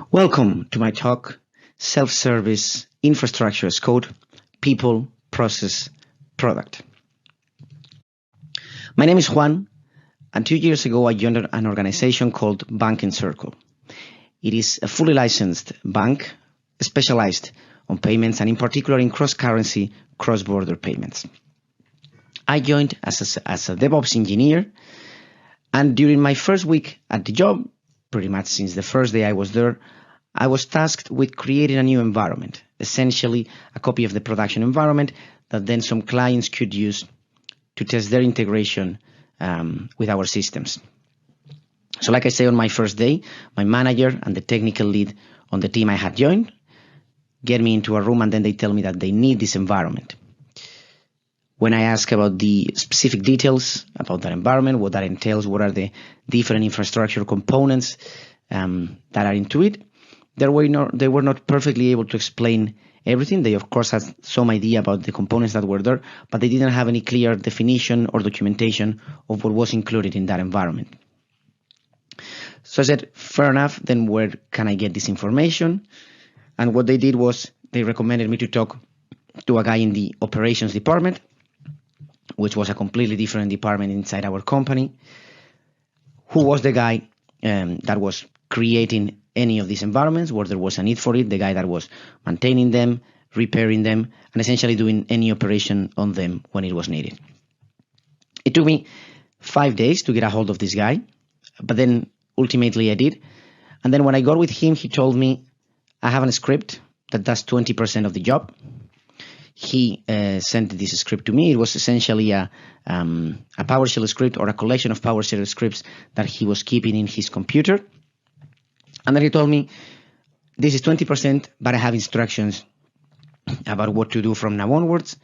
Welcome to my talk, Self-Service Infrastructure as Code, People, Process, Product. My name is Juan, and 2 years ago I joined an organization called Banking Circle. It is a fully licensed bank specialized on payments and in particular in cross-currency, cross-border payments. I joined as a DevOps engineer, and during my first week at the job, pretty much since the first day I was there, I was tasked with creating a new environment, essentially a copy of the production environment that then some clients could use to test their integration with our systems. So like I say, on my first day, my manager and the technical lead on the team I had joined get me into a room, and then they tell me that they need this environment. When I ask about the specific details about that environment, what that entails, what are the different infrastructure components that are into it, they were not perfectly able to explain everything. They, of course, had some idea about the components that were there, but they didn't have any clear definition or documentation of what was included in that environment. So I said, fair enough, then where can I get this information? And what they did was they recommended me to talk to a guy in the operations department, which was a completely different department inside our company, who was the guy that was creating any of these environments where there was a need for it, the guy that was maintaining them, repairing them, and essentially doing any operation on them when it was needed. It took me 5 days to get a hold of this guy, but then ultimately I did. And then when I got with him, he told me, I have a script that does 20% of the job. He sent this script to me. It was essentially a PowerShell script or a collection of PowerShell scripts that he was keeping in his computer. And then he told me, this is 20%, but I have instructions about what to do from now onwards.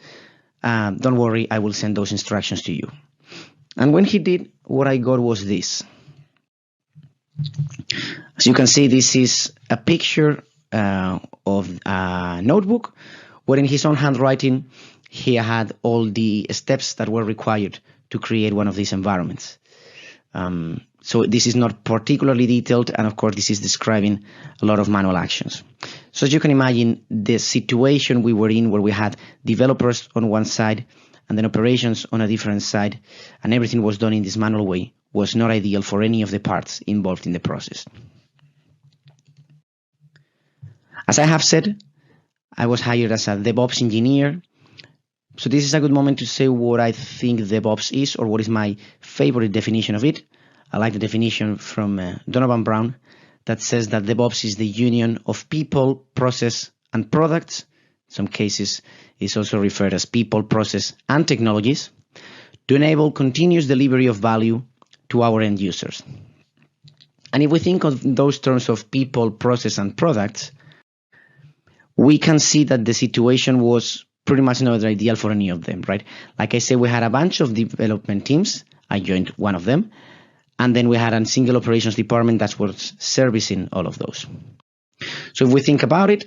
Don't worry, I will send those instructions to you. And when he did, what I got was this. As you can see, this is a picture of a notebook where in his own handwriting, he had all the steps that were required to create one of these environments. So this is not particularly detailed, and of course, this is describing a lot of manual actions. So as you can imagine, the situation we were in where we had developers on one side and then operations on a different side, and everything was done in this manual way, was not ideal for any of the parts involved in the process. As I have said, I was hired as a DevOps engineer. So this is a good moment to say what I think DevOps is, or what is my favorite definition of it. I like the definition from Donovan Brown that says that DevOps is the union of people, process, and products. In some cases, it's also referred as people, process, and technologies to enable continuous delivery of value to our end users. And if we think of those terms of people, process, and products, we can see that the situation was pretty much not ideal for any of them, right? Like I said, we had a bunch of development teams. I joined one of them. And then we had a single operations department that was servicing all of those. So if we think about it,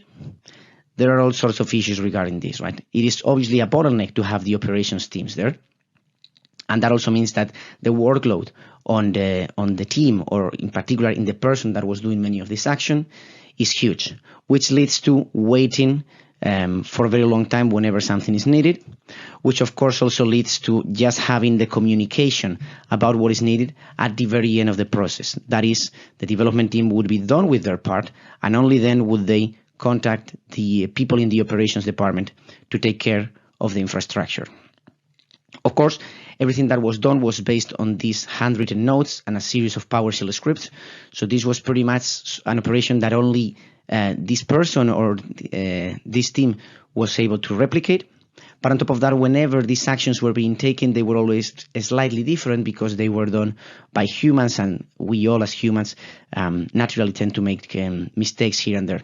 there are all sorts of issues regarding this, right? It is obviously a bottleneck to have the operations teams there. And that also means that the workload on the team, or in particular in the person that was doing many of this action, is huge, which leads to waiting for a very long time whenever something is needed, which of course also leads to just having the communication about what is needed at the very end of the process. That is, the development team would be done with their part, and only then would they contact the people in the operations department to take care of the infrastructure. Of course, everything that was done was based on these handwritten notes and a series of PowerShell scripts. So this was pretty much an operation that only this person or this team was able to replicate. But on top of that, whenever these actions were being taken, they were always slightly different because they were done by humans, and we all as humans naturally tend to make mistakes here and there.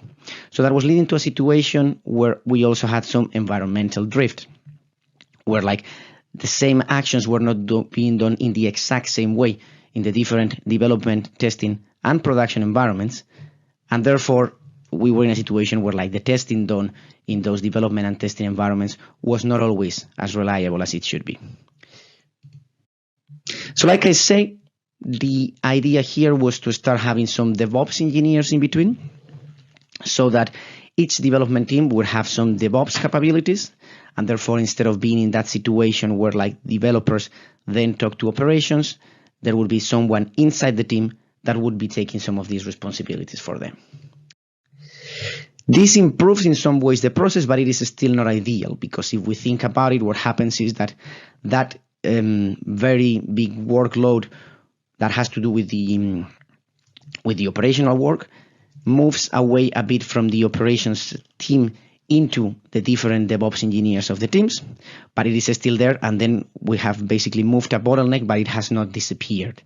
So that was leading to a situation where we also had some environmental drift, where like the same actions were not being done in the exact same way in the different development, testing, and production environments. And therefore, we were in a situation where like the testing done in those development and testing environments was not always as reliable as it should be. So like I say, the idea here was to start having some DevOps engineers in between. so that each development team would have some DevOps capabilities, and therefore instead of being in that situation where like developers then talk to operations, there would be someone inside the team that would be taking some of these responsibilities for them. This improves in some ways the process, but it is still not ideal, because if we think about it, what happens is that very big workload that has to do with the operational work moves away a bit from the operations team into the different DevOps engineers of the teams, but it is still there, and then we have basically moved a bottleneck, but it has not disappeared.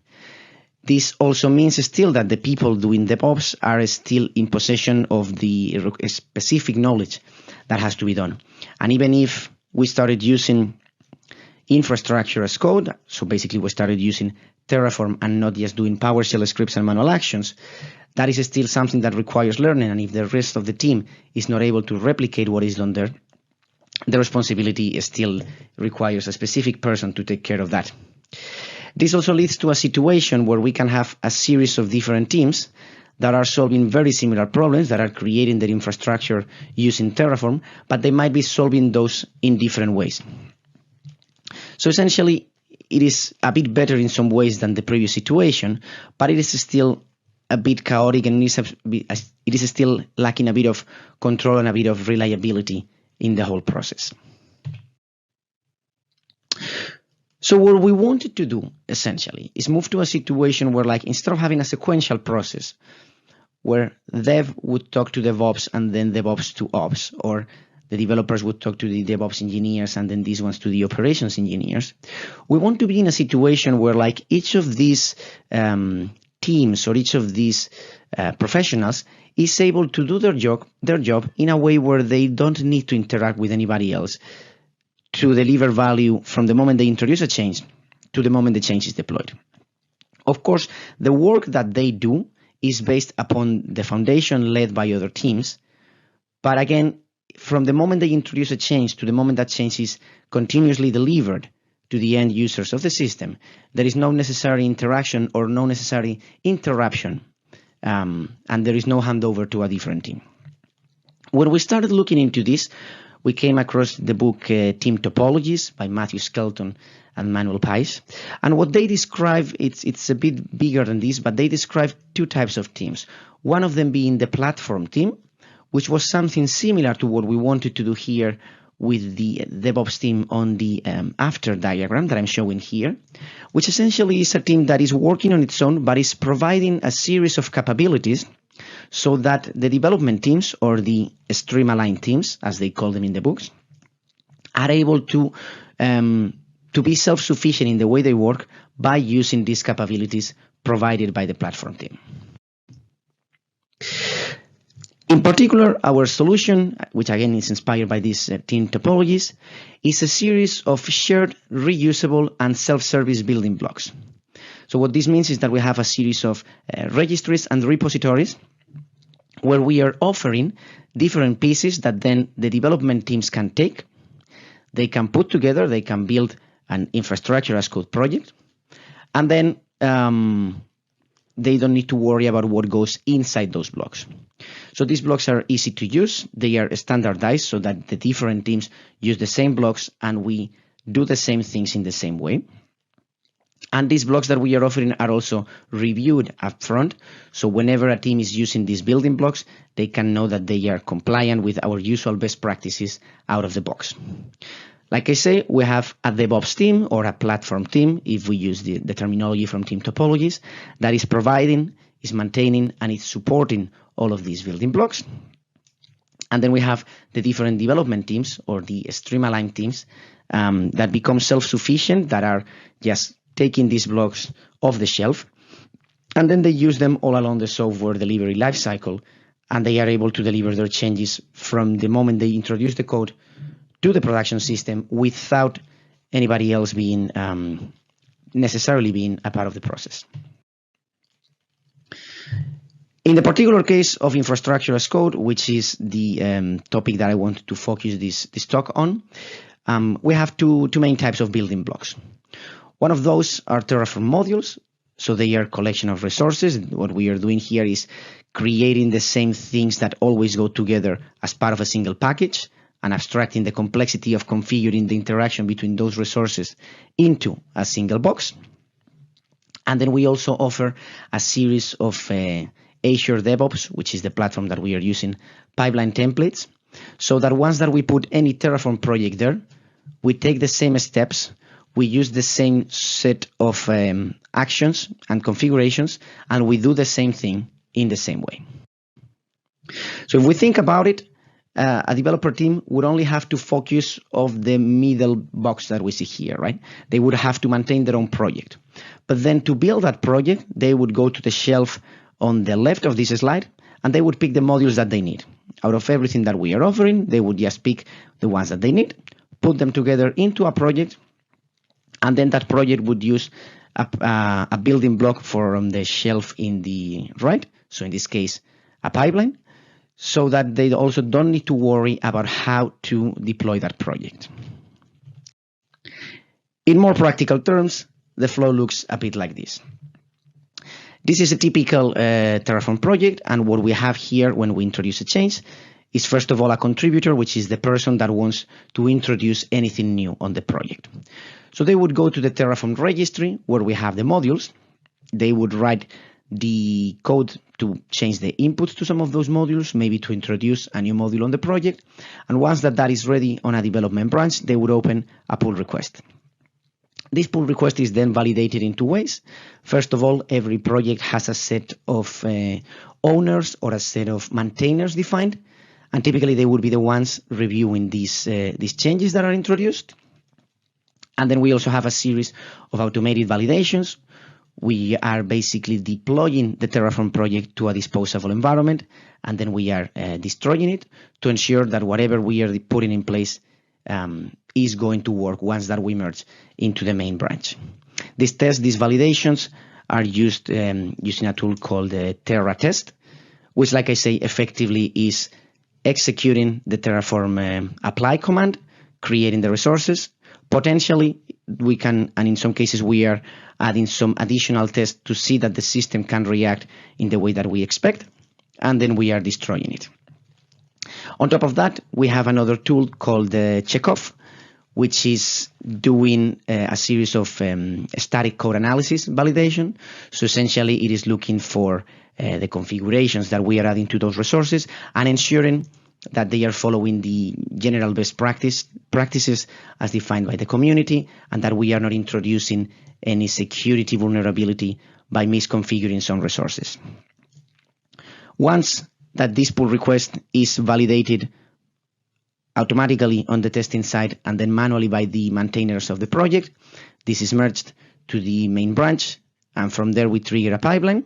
This also means still that the people doing DevOps are still in possession of the specific knowledge that has to be done. And even if we started using infrastructure as code, so basically we started using Terraform and not just doing PowerShell scripts and manual actions, that is still something that requires learning, and if the rest of the team is not able to replicate what is done there, the responsibility still requires a specific person to take care of that. This also leads to a situation where we can have a series of different teams that are solving very similar problems, that are creating their infrastructure using Terraform, but they might be solving those in different ways. So essentially, it is a bit better in some ways than the previous situation, but it is still a bit chaotic, and it is still lacking a bit of control and a bit of reliability in the whole process. So what we wanted to do, essentially, is move to a situation where, like, instead of having a sequential process where dev would talk to DevOps and then DevOps to Ops, or the developers would talk to the DevOps engineers and then these ones to the operations engineers, we want to be in a situation where, like, each of these teams or each of these professionals is able to do their job in a way where they don't need to interact with anybody else to deliver value from the moment they introduce a change to the moment the change is deployed. Of course, the work that they do is based upon the foundation led by other teams, but again, from the moment they introduce a change to the moment that change is continuously delivered to the end users of the system, there is no necessary interaction or no necessary interruption, and there is no handover to a different team. When we started looking into this, we came across the book Team Topologies by Matthew Skelton and Manuel Pais. And what they describe, it's a bit bigger than this, but they describe two types of teams. One of them being the platform team, which was something similar to what we wanted to do here with the DevOps team on the after diagram that I'm showing here, which essentially is a team that is working on its own, but is providing a series of capabilities so that the development teams, or the stream-aligned teams, as they call them in the books, are able to be self-sufficient in the way they work by using these capabilities provided by the platform team. In particular, our solution, which again is inspired by these team topologies, is a series of shared, reusable, and self-service building blocks. So what this means is that we have a series of registries and repositories where we are offering different pieces that then the development teams can take, they can put together, they can build an infrastructure as code project, and then they don't need to worry about what goes inside those blocks. So these blocks are easy to use, they are standardized so that the different teams use the same blocks and we do the same things in the same way. And these blocks that we are offering are also reviewed up front. So whenever a team is using these building blocks, they can know that they are compliant with our usual best practices out of the box. Like I say, we have a DevOps team or a platform team, if we use the terminology from Team Topologies, that is providing, is maintaining, and is supporting all of these building blocks. And then we have the different development teams or the stream-aligned teams that become self-sufficient, that are just taking these blocks off the shelf, and then they use them all along the software delivery lifecycle, and they are able to deliver their changes from the moment they introduce the code to the production system without anybody else being necessarily being a part of the process. In the particular case of infrastructure as code, which is the topic that I want to focus this talk on, we have two main types of building blocks. One of those are Terraform modules, so they are a collection of resources. What we are doing here is creating the same things that always go together as part of a single package, and abstracting the complexity of configuring the interaction between those resources into a single box. And then we also offer a series of Azure DevOps, which is the platform that we are using, pipeline templates, so that once that we put any Terraform project there, we take the same steps, we use the same set of actions and configurations, and we do the same thing in the same way. So if we think about it, a developer team would only have to focus on the middle box that we see here, right? They would have to maintain their own project. But then to build that project, they would go to the shelf on the left of this slide, and they would pick the modules that they need. Out of everything that we are offering, they would just pick the ones that they need, put them together into a project, and then that project would use a building block from the shelf in the right, so in this case, a pipeline, so that they also don't need to worry about how to deploy that project. In more practical terms, the flow looks a bit like this. This is a typical Terraform project, and what we have here when we introduce a change is first of all a contributor, which is the person that wants to introduce anything new on the project. So they would go to the Terraform registry where we have the modules. They would write the code to change the inputs to some of those modules, maybe to introduce a new module on the project. And once that is ready on a development branch, they would open a pull request. This pull request is then validated in two ways. First of all, every project has a set of owners or a set of maintainers defined, and typically they would be the ones reviewing these changes that are introduced. And then we also have a series of automated validations. We are basically deploying the Terraform project to a disposable environment, and then we are destroying it to ensure that whatever we are putting in place is going to work once that we merge into the main branch. These tests, these validations are used using a tool called Terra Test, which, like I say, effectively is executing the Terraform apply command, creating the resources. Potentially, we can, and in some cases, we are adding some additional tests to see that the system can react in the way that we expect, and then we are destroying it. On top of that, we have another tool called Checkoff, which is doing a series of static code analysis validation. So essentially, it is looking for the configurations that we are adding to those resources and ensuring that they are following the general best practices as defined by the community, and that we are not introducing any security vulnerability by misconfiguring some resources. Once that this pull request is validated automatically on the testing side and then manually by the maintainers of the project, this is merged to the main branch, and from there we trigger a pipeline,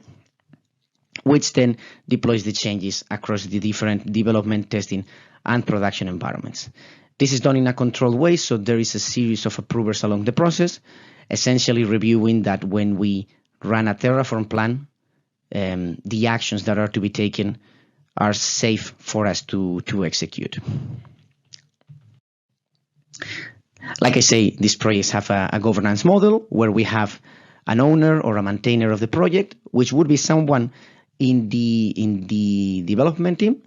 which then deploys the changes across the different development, testing, and production environments. This is done in a controlled way, so there is a series of approvers along the process, essentially reviewing that when we run a Terraform plan, the actions that are to be taken are safe for us to execute. Like I say, these projects have a governance model where we have an owner or a maintainer of the project, which would be someone in the development team.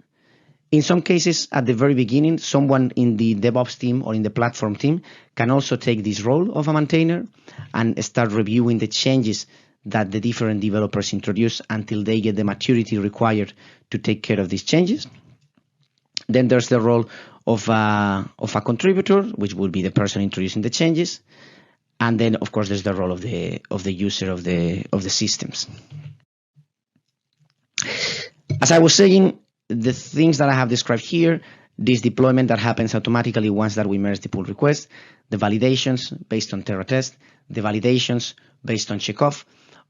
In some cases, at the very beginning, someone in the DevOps team or in the platform team can also take this role of a maintainer and start reviewing the changes that the different developers introduce until they get the maturity required to take care of these changes. Then there's the role of a contributor, which would be the person introducing the changes. And then, of course, there's the role of the user of the systems. As I was saying, the things that I have described here, this deployment that happens automatically once that we merge the pull request, the validations based on Terra Test, the validations based on Checkoff,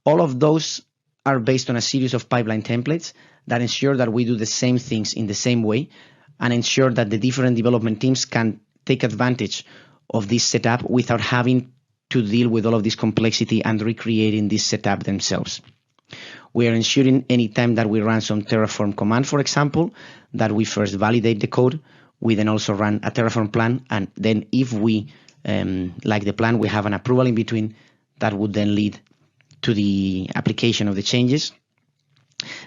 all of those are based on a series of pipeline templates that ensure that we do the same things in the same way and ensure that the different development teams can take advantage of this setup without having to deal with all of this complexity and recreating this setup themselves. We are ensuring anytime that we run some Terraform command, for example, that we first validate the code. We then also run a Terraform plan, and then if we like the plan, we have an approval in between that would then lead to the application of the changes.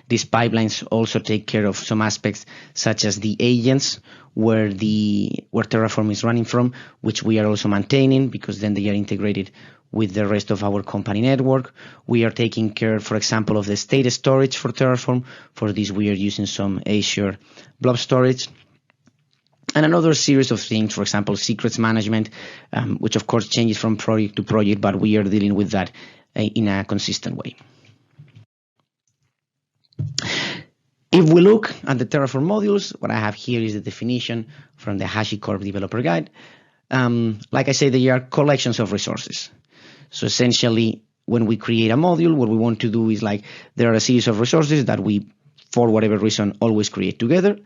These pipelines also take care of some aspects such as the agents where Terraform is running from, which we are also maintaining because then they are integrated with the rest of our company network. We are taking care, for example, of the state storage for Terraform. For this, we are using some Azure blob storage. And another series of things, for example, secrets management, which of course changes from project to project, but we are dealing with that in a consistent way. If we look at the Terraform modules, what I have here is the definition from the HashiCorp developer guide. Like I say, they are collections of resources. So essentially, when we create a module, what we want to do is there are a series of resources that we, for whatever reason, always create together.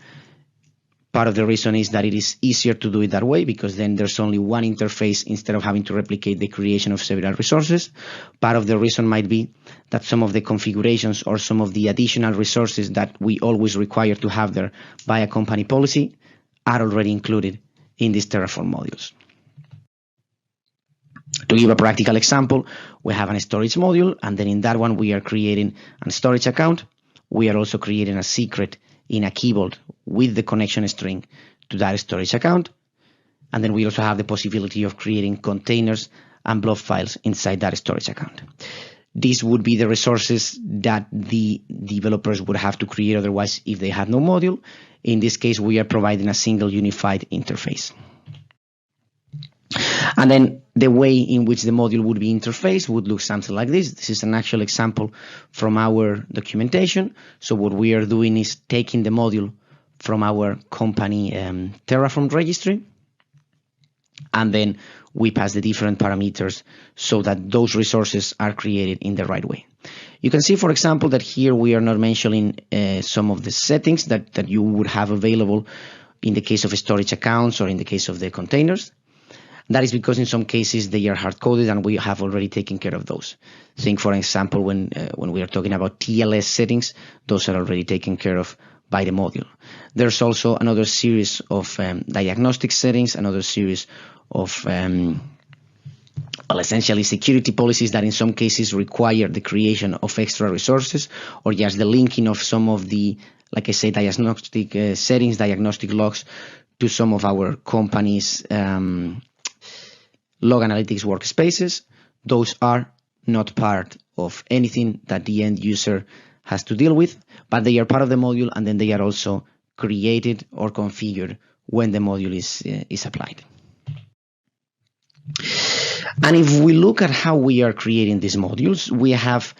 Part of the reason is that it is easier to do it that way because then there's only one interface instead of having to replicate the creation of several resources. Part of the reason might be that some of the configurations or some of the additional resources that we always require to have there by a company policy are already included in these Terraform modules. To give a practical example, we have a storage module, and then in that one we are creating a storage account. We are also creating a secret in a key vault with the connection string to that storage account. And then we also have the possibility of creating containers and blob files inside that storage account. These would be the resources that the developers would have to create otherwise if they had no module. In this case, we are providing a single unified interface. And then the way in which the module would be interfaced would look something like this. This is an actual example from our documentation. So what we are doing is taking the module from our company Terraform registry, and then we pass the different parameters so that those resources are created in the right way. You can see, for example, that here we are not mentioning some of the settings that you would have available in the case of storage accounts or in the case of the containers. That is because in some cases they are hard-coded and we have already taken care of those. Think, for example, when we are talking about TLS settings, those are already taken care of by the module. There's also another series of diagnostic settings, another series of essentially security policies that in some cases require the creation of extra resources or just the linking of some of the, like I say, diagnostic settings, diagnostic logs to some of our company's log analytics workspaces. Those are not part of anything that the end user has to deal with, but they are part of the module, and then they are also created or configured when the module is applied. And if we look at how we are creating these modules, we have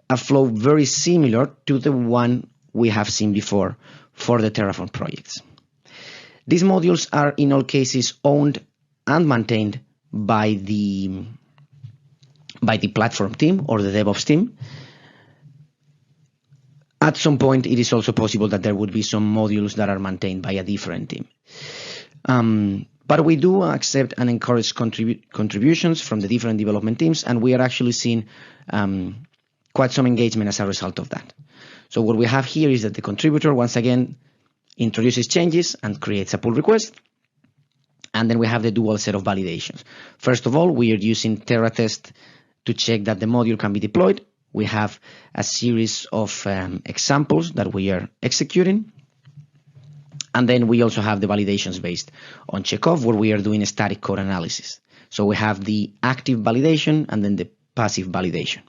a flow very similar to the one we have seen before for the Terraform projects. These modules are in all cases owned and maintained by the platform team or the DevOps team. At some point, it is also possible that there would be some modules that are maintained by a different team. But we do accept and encourage contributions from the different development teams, and we are actually seeing quite some engagement as a result of that. So what we have here is that the contributor, once again, introduces changes and creates a pull request. And then we have the dual set of validations. First of all, we are using TerraTest to check that the module can be deployed. We have a series of examples that we are executing. And then we also have the validations based on checkoff, where we are doing a static code analysis. So we have the active validation and then the passive validation.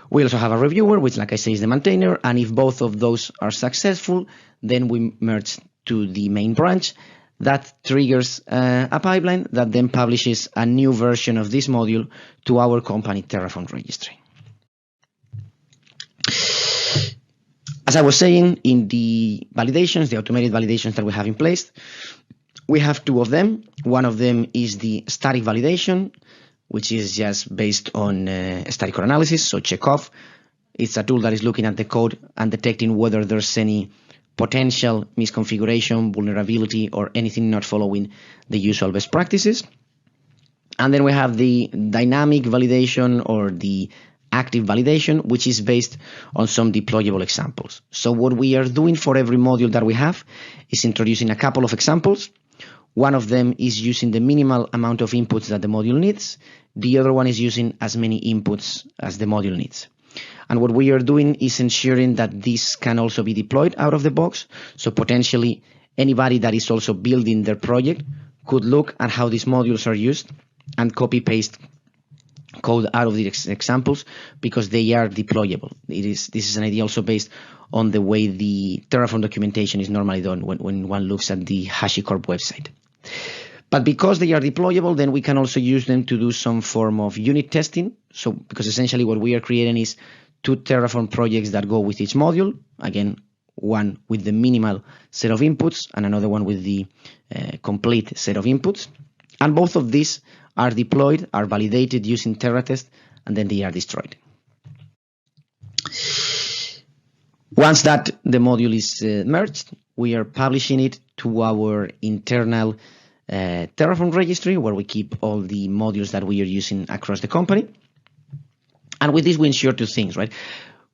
We also have a reviewer, which, like I say, is the maintainer. And if both of those are successful, then we merge to the main branch. That triggers a pipeline that then publishes a new version of this module to our company Terraform registry. As I was saying, in the validations, the automated validations that we have in place, we have two of them. One of them is the static validation, which is just based on static code analysis, so checkoff. It's a tool that is looking at the code and detecting whether there's any potential misconfiguration, vulnerability, or anything not following the usual best practices. And then we have the dynamic validation or the active validation, which is based on some deployable examples. So what we are doing for every module that we have is introducing a couple of examples. One of them is using the minimal amount of inputs that the module needs. The other one is using as many inputs as the module needs. And what we are doing is ensuring that this can also be deployed out of the box. So potentially anybody that is also building their project could look at how these modules are used and copy paste code out of the examples, because they are deployable. This is an idea also based on the way the Terraform documentation is normally done when one looks at the HashiCorp website. But because they are deployable, then we can also use them to do some form of unit testing. So because essentially what we are creating is 2 Terraform projects that go with each module. Again, one with the minimal set of inputs and another one with the complete set of inputs. And both of these are deployed, are validated using TerraTest, and then they are destroyed. Once that the module is merged, we are publishing it to our internal Terraform registry, where we keep all the modules that we are using across the company. And with this, we ensure 2 things, right?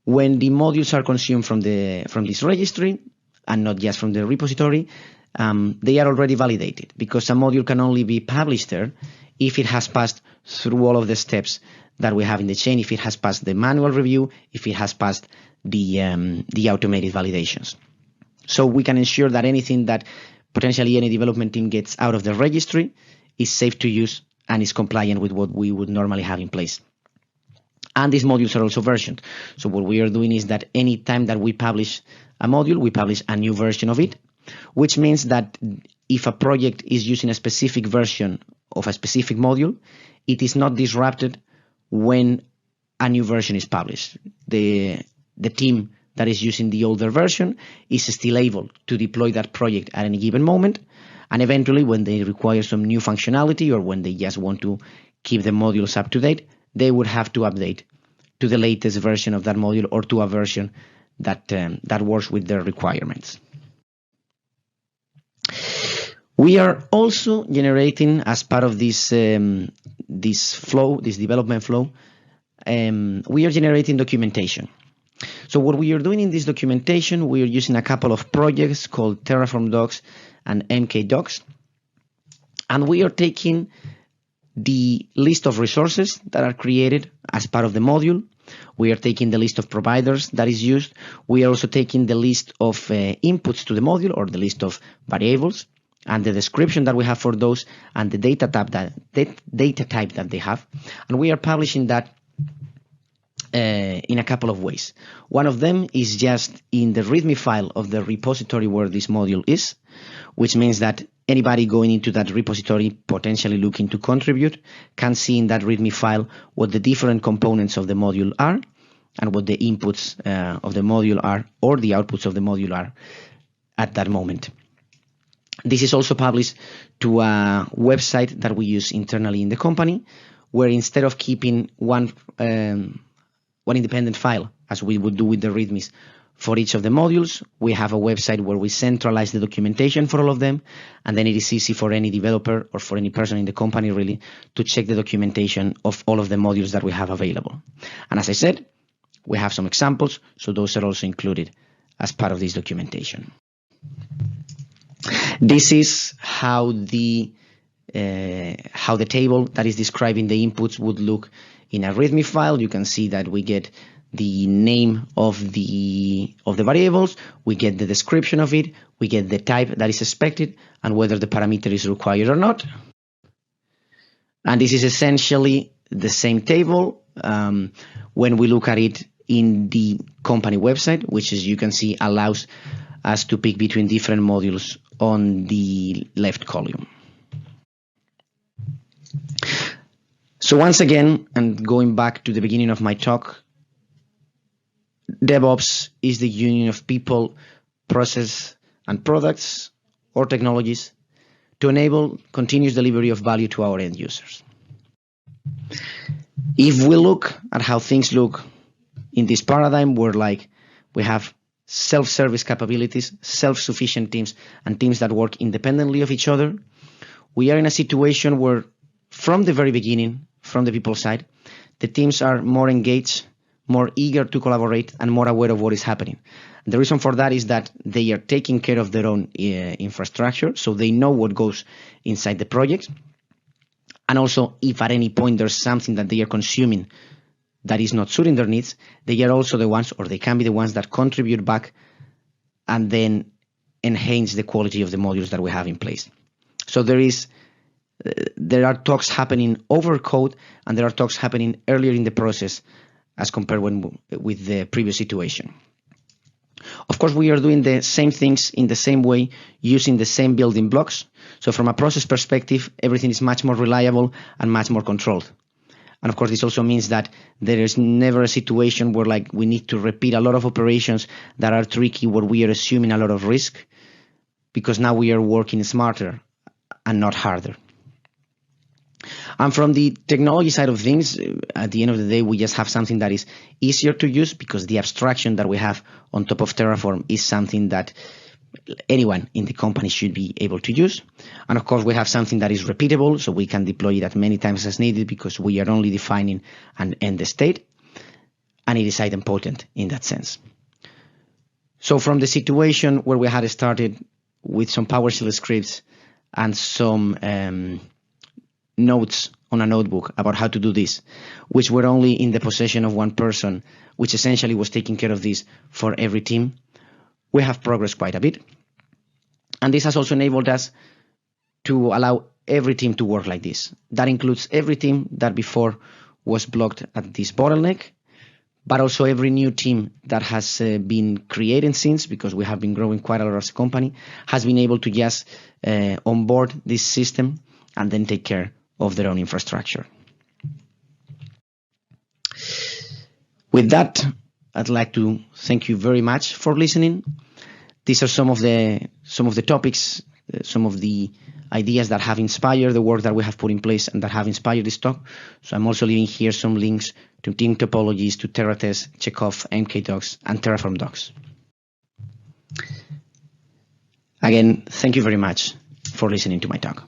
When the modules are consumed from this registry, and not just from the repository, they are already validated, because a module can only be published there if it has passed through all of the steps that we have in the chain, if it has passed the manual review, if it has passed the automated validations. So we can ensure that anything that potentially any development team gets out of the registry is safe to use and is compliant with what we would normally have in place. And these modules are also versioned. So what we are doing is that any time that we publish a module, we publish a new version of it, which means that if a project is using a specific version of a specific module, it is not disrupted when a new version is published. The team that is using the older version is still able to deploy that project at any given moment, and eventually when they require some new functionality or when they just want to keep the modules up to date, they would have to update to the latest version of that module or to a version that works with their requirements. We are also generating, as part of this development flow, we are generating documentation. So what we are doing in this documentation, we are using a couple of projects called Terraform Docs and MK Docs, and we are taking the list of resources that are created as part of the module. We are taking the list of providers that is used. We are also taking the list of inputs to the module, or the list of variables, and the description that we have for those, and the data type that they have. And we are publishing that in a couple of ways. One of them is just in the README file of the repository where this module is, which means that anybody going into that repository potentially looking to contribute can see in that README file what the different components of the module are and what the inputs of the module are, or the outputs of the module are at that moment. This is also published to a website that we use internally in the company, where instead of keeping one independent file, as we would do with the READMEs for each of the modules, we have a website where we centralize the documentation for all of them, and then it is easy for any developer or for any person in the company really to check the documentation of all of the modules that we have available. And as I said, we have some examples, so those are also included as part of this documentation. This is how the table that is describing the inputs would look in a README file. You can see that we get the name of the variables, we get the description of it, we get the type that is expected, and whether the parameter is required or not. And this is essentially the same table when we look at it in the company website, which, as you can see, allows us to pick between different modules on the left column. So once again, and going back to the beginning of my talk, DevOps is the union of people, process, and products or technologies to enable continuous delivery of value to our end users. If we look at how things look in this paradigm, where we have self-service capabilities, self-sufficient teams, and teams that work independently of each other, we are in a situation where from the very beginning, from the people side, the teams are more engaged, more eager to collaborate, and more aware of what is happening. The reason for that is that they are taking care of their own infrastructure, so they know what goes inside the project. And also, if at any point there's something that they are consuming that is not suiting their needs, they are also the ones, or they can be the ones that contribute back and then enhance the quality of the modules that we have in place. So there are talks happening over code, and there are talks happening earlier in the process as compared with the previous situation. Of course, we are doing the same things in the same way, using the same building blocks. So from a process perspective, everything is much more reliable and much more controlled. And of course, this also means that there is never a situation where we need to repeat a lot of operations that are tricky, where we are assuming a lot of risk, because now we are working smarter and not harder. And from the technology side of things, at the end of the day, we just have something that is easier to use, because the abstraction that we have on top of Terraform is something that anyone in the company should be able to use. And of course, we have something that is repeatable, so we can deploy it as many times as needed, because we are only defining an end state, and it is idempotent in that sense. So from the situation where we had started with some PowerShell scripts and some notes on a notebook about how to do this, which were only in the possession of one person, which essentially was taking care of this for every team, we have progressed quite a bit. And this has also enabled us to allow every team to work like this. That includes every team that before was blocked at this bottleneck, but also every new team that has been created since, because we have been growing quite a lot as a company, has been able to just onboard this system and then take care of their own infrastructure. With that, I'd like to thank you very much for listening. These are some of the topics, some of the ideas that have inspired the work that we have put in place and that have inspired this talk. So I'm also leaving here some links to team topologies, to TerraTest, Chekhov, MK docs, and Terraform docs. Again, thank you very much for listening to my talk.